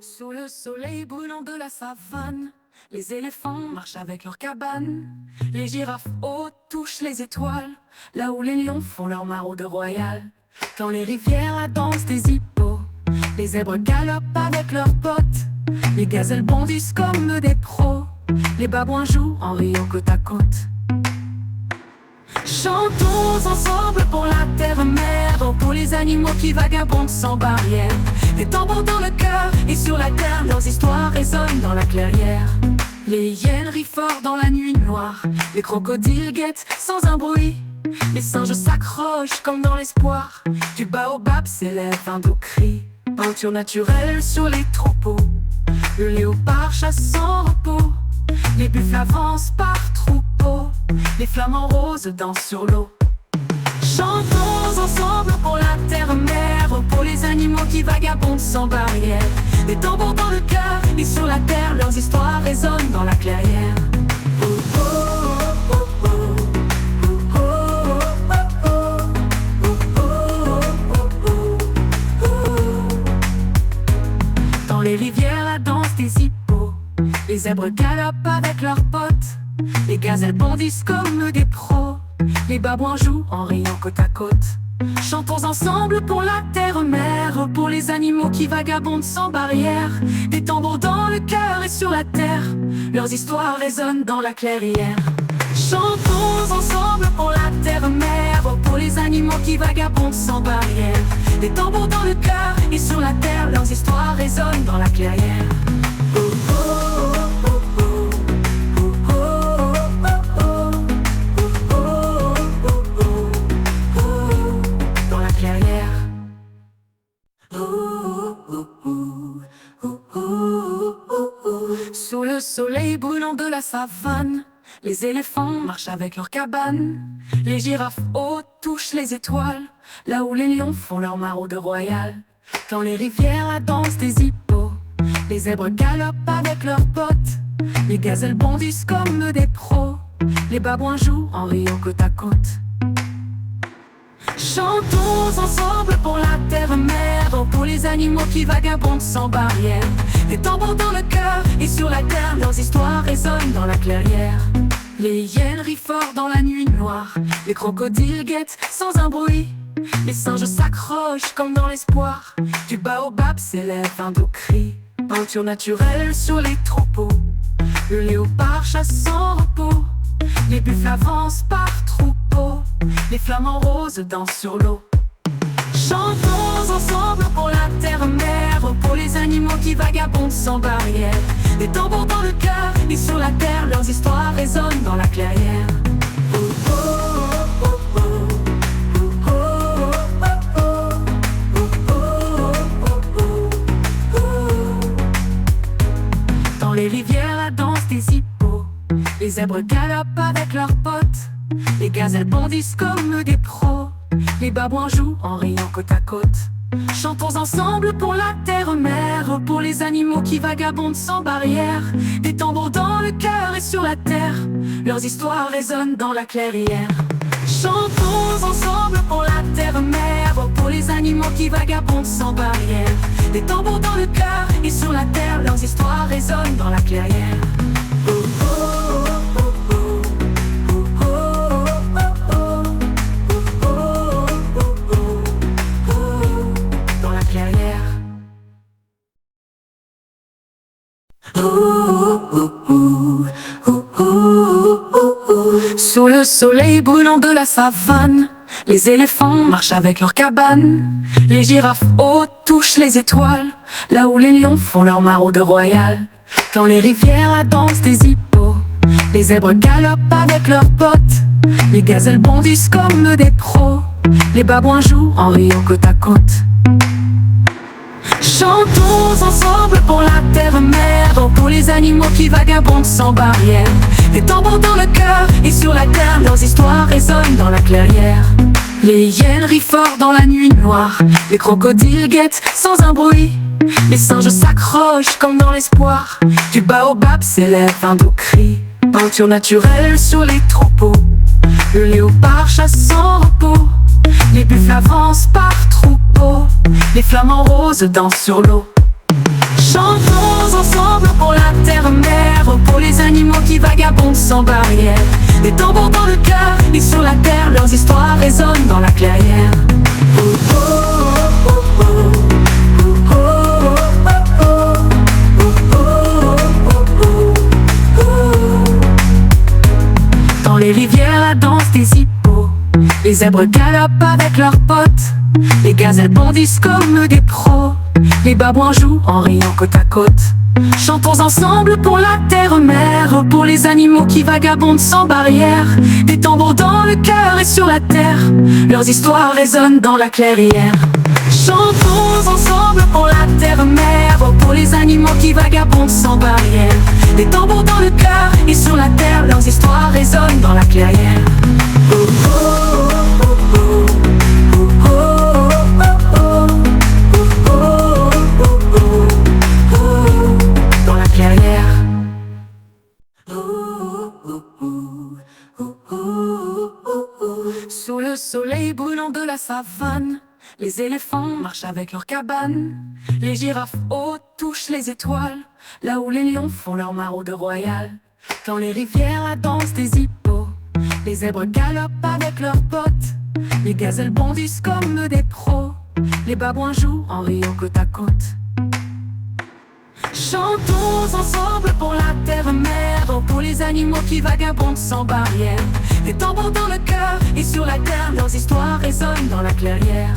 Sous le soleil brûlant de la savane, les éléphants marchent avec leurs cabanes. Les girafes hautes touchent les étoiles, là où les lions font leur maraude royale. Dans les rivières la danse des hippos, les zèbres galopent avec leurs potes. Les gazelles bondissent comme des pros, les babouins jouent en riant côte à côte. Chantons ensemble pour la terre-mère, pour les animaux qui vagabondent sans barrière. Des tambours dans le cœur et sur la terre, leurs histoires résonnent dans la clairière. Les hyènes rient fort dans la nuit noire, les crocodiles guettent sans un bruit. Les singes s'accrochent comme dans l'espoir, du baobab s'élève un doux cri. Peinture naturelle sur les troupeaux, le léopard chasse sans repos. Les buffles avancent par troupeaux, les flamants roses dansent sur l'eau. Chantons ensemble pour la terre-mère, pour les animaux qui vagabondent sans barrière. Des tambours dans le cœur et sur la terre, leurs histoires résonnent dans la clairière. Dans les rivières la danse des hippos, les zèbres galopent avec leurs potes. Les gazelles bondissent comme des pros, les babouins jouent en riant côte à côte. Chantons ensemble pour la terre-mère, pour les animaux qui vagabondent sans barrière. Des tambours dans le cœur et sur la terre, leurs histoires résonnent dans la clairière. Chantons ensemble pour la terre-mère, pour les animaux qui vagabondent sans barrière. Des tambours dans le cœur et sur la terre, leurs histoires résonnent dans la clairière. Sous le soleil brûlant de la savane, les éléphants marchent avec leurs cabanes. Les girafes hautes touchent les étoiles, là où les lions font leur maraude royale. Dans les rivières la danse des hippos, les zèbres galopent avec leurs potes. Les gazelles bondissent comme des pros, les babouins jouent en riant côte à côte. Chantons ensemble pour la terre-mère, pour les animaux qui vagabondent sans barrière. Des tambours dans le cœur et sur la terre, leurs histoires résonnent dans la clairière. Les hyènes rient fort dans la nuit noire, les crocodiles guettent sans un bruit. Les singes s'accrochent comme dans l'espoir, du baobab s'élève un doux cri. Peinture naturelle sur les troupeaux, le léopard chasse sans repos. Les buffles avancent par troupeaux, les flamants roses dansent sur l'eau. Chantons ensemble pour la terre-mère, pour les animaux qui vagabondent sans barrière. Des tambours dans le cœur et sur la terre, leurs histoires résonnent dans la clairière. Dans les rivières la danse des hippos, les zèbres galopent avec leurs potes. Les gazelles bondissent comme des pros, les babouins jouent en riant côte à côte. Chantons ensemble pour la terre-mère, pour les animaux qui vagabondent sans barrière. Des tambours dans le cœur et sur la terre, leurs histoires résonnent dans la clairière. Chantons ensemble pour la terre-mère, pour les animaux qui vagabondent sans barrière. Des tambours dans le cœur et sur la terre, leurs histoires résonnent dans la clairière. Sous le soleil brûlant de la savane, les éléphants marchent avec leurs cabanes. Les girafes hautes touchent les étoiles, là où les lions font leur maraude royale. Dans les rivières la danse des hippos, les zèbres galopent avec leurs potes. Les gazelles bondissent comme des pros, les babouins jouent en riant côte à côte. Chantons ensemble pour la terre-mère, pour les animaux qui vagabondent sans barrière. Des tambours dans le cœur et sur la terre, leurs histoires résonnent dans la clairière. Les hyènes rient fort dans la nuit noire, les crocodiles guettent sans un bruit. Les singes s'accrochent comme dans l'espoir, du baobab s'élève un doux cri. Peinture naturelle sur les troupeaux, le léopard chasse sans repos. Les buffles avancent par troupeaux, les flamants roses dansent sur l'eau. Chantons ensemble pour la terre-mer, pour les animaux qui vagabondent sans barrière. Des tambours dans le cœur et sur la terre, leurs histoires résonnent dans la clairière. Dans les rivières, la danse des hippos, les zèbres galopent avec leurs potes, les gazelles bondissent comme des pros, les babouins jouent en riant côte à côte. Chantons ensemble pour la terre-mer, pour les animaux qui vagabondent sans barrière. Des tambours dans le cœur et sur la terre, leurs histoires résonnent dans la clairière. Chantons ensemble pour la terre-mer, pour les animaux qui vagabondent sans barrière. Des tambours dans le cœur et sur la terre, leurs histoires résonnent dans la clairière. Dans la clairière. Sous le soleil brûlant de la savane, les éléphants marchent avec leurs cabanes. Les girafes hautes touchent les étoiles, là où les lions font leur maraude royale. Dans les rivières, la danse des hippos, les zèbres galopent avec leurs potes, les gazelles bondissent comme des pros, les babouins jouent en riant côte à côte. Chantons ensemble pour la terre-mer, pour les animaux qui vagabondent sans barrière. Des tambours dans le cœur et sur la terre, leurs histoires résonnent dans la clairière.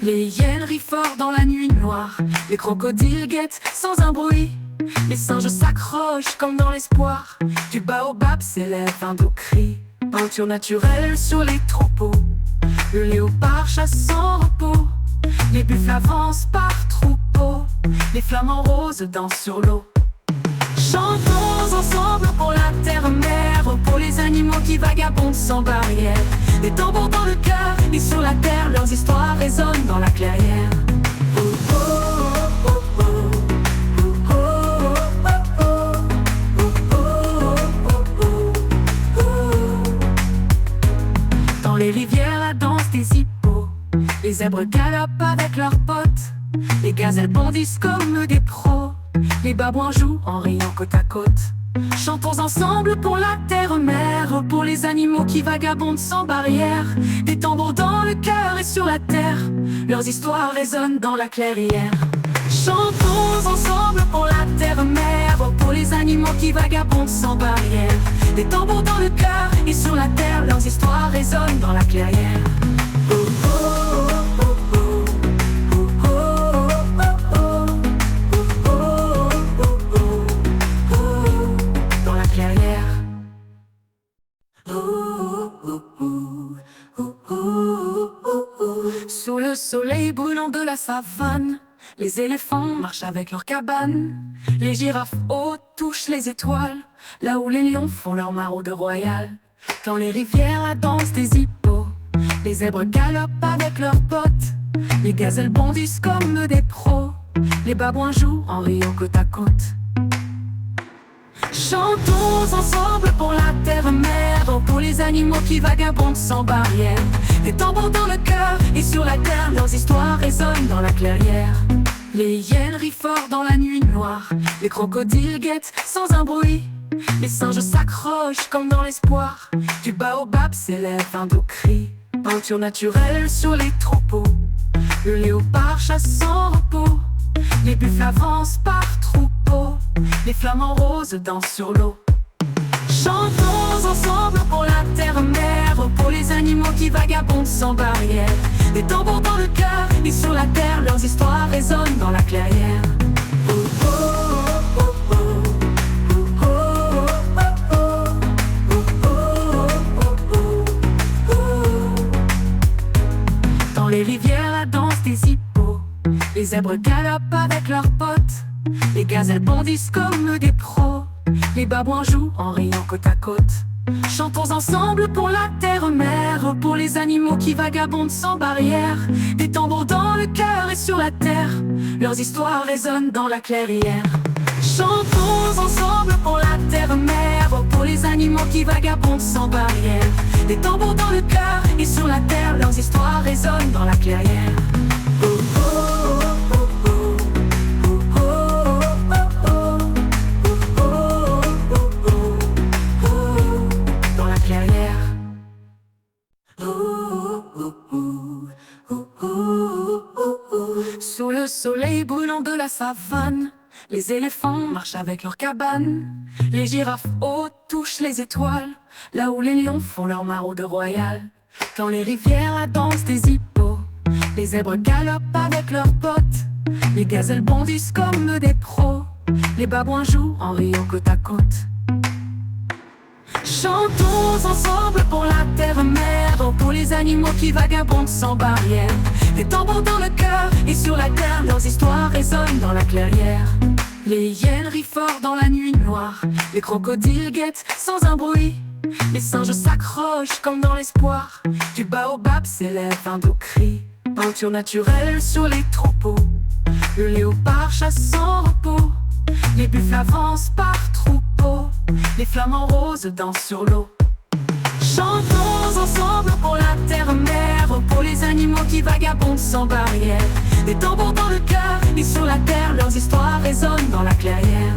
Les hyènes rient fort dans la nuit noire, les crocodiles guettent sans un bruit, les singes s'accrochent comme dans l'espoir, du baobab s'élève un doux cri. Peinture naturelle sur les troupeaux, le léopard chasse sans repos, les buffles avancent par troupeaux, les flamants roses dansent sur l'eau. Chantons ensemble pour la terre-mer, pour les animaux qui vagabondent sans barrière. Des tambours dans le cœur et sur la terre, leurs histoires résonnent dans la clairière. Dans les rivières, la danse des hippos, les zèbres galopent avec leurs potes, les gazelles bondissent comme des pros, les babouins jouent en riant côte à côte. Chantons ensemble pour la terre-mer, pour les animaux qui vagabondent sans barrière. Des tambours dans le cœur et sur la terre, leurs histoires résonnent dans la clairière. Chantons ensemble pour la terre-mer, pour les animaux qui vagabondent sans barrière. Des tambours dans le cœur et sur la terre, leurs histoires résonnent dans la clairière. Sous le soleil brûlant de la savane, les éléphants marchent avec leurs cabanes. Les girafes hautes touchent les étoiles, là où les lions font leur maraude royale. Dans les rivières, la danse des hippos, les zèbres galopent avec leurs potes, les gazelles bondissent comme des pros, les babouins jouent en riant côte à côte. Chantons ensemble pour la terre-mer, pour les animaux qui vagabondent sans barrière. Des tambours dans le cœur et sur la terre, leurs histoires résonnent dans la clairière. Les hyènes rient fort dans la nuit noire, les crocodiles guettent sans un bruit, les singes s'accrochent comme dans l'espoir, du baobab s'élève un doux cri. Peinture naturelle sur les troupeaux, le léopard chasse sans repos, les buffles avancent par troupeaux, les flamants roses dansent sur l'eau. Chantons ensemble pour la terre-mer, pour les animaux qui vagabondent sans barrière. Des tambours dans le cœur et sur la terre, leurs histoires résonnent dans la clairière. Dans les rivières, la danse des hippos, les zèbres galopent avec leurs potes, les gazelles bondissent comme des pros, les babouins jouent en riant côte à côte. Chantons ensemble pour la terre-mer, pour les animaux qui vagabondent sans barrière. Des tambours dans le cœur et sur la terre, leurs histoires résonnent dans la clairière. Chantons ensemble pour la terre-mer, pour les animaux qui vagabondent sans barrière. Des tambours dans le cœur et sur la terre, leurs histoires résonnent dans la clairière. soleil brûlant de la savane, les éléphants marchent avec leurs cabanes. Les girafes hautes touchent les étoiles, là où les lions font leur maraude royale. Dans les rivières, la danse des hippos, les zèbres galopent avec leurs potes. Les gazelles bondissent comme des pros, les babouins jouent en riant côte à côte. Chantons ensemble pour la terre-mère, pour les animaux qui vagabondent sans barrière. Des tambours dans le cœur et sur la terre, leurs histoires résonnent dans la clairière. Les hyènes rient fort dans la nuit noire, les crocodiles guettent sans un bruit. Les singes s'accrochent comme dans l'espoir, du baobab s'élève un doux cri. Peinture naturelle sur les troupeaux, le léopard chasse sans repos. Les buffles avancent par troupeaux, les flamants roses dansent sur l'eau. Chantons ensemble pour la terre-mère, pour les animaux qui vagabondent sans barrière. Des tambours dans le cœur et sur la terre, leurs histoires résonnent dans la clairière.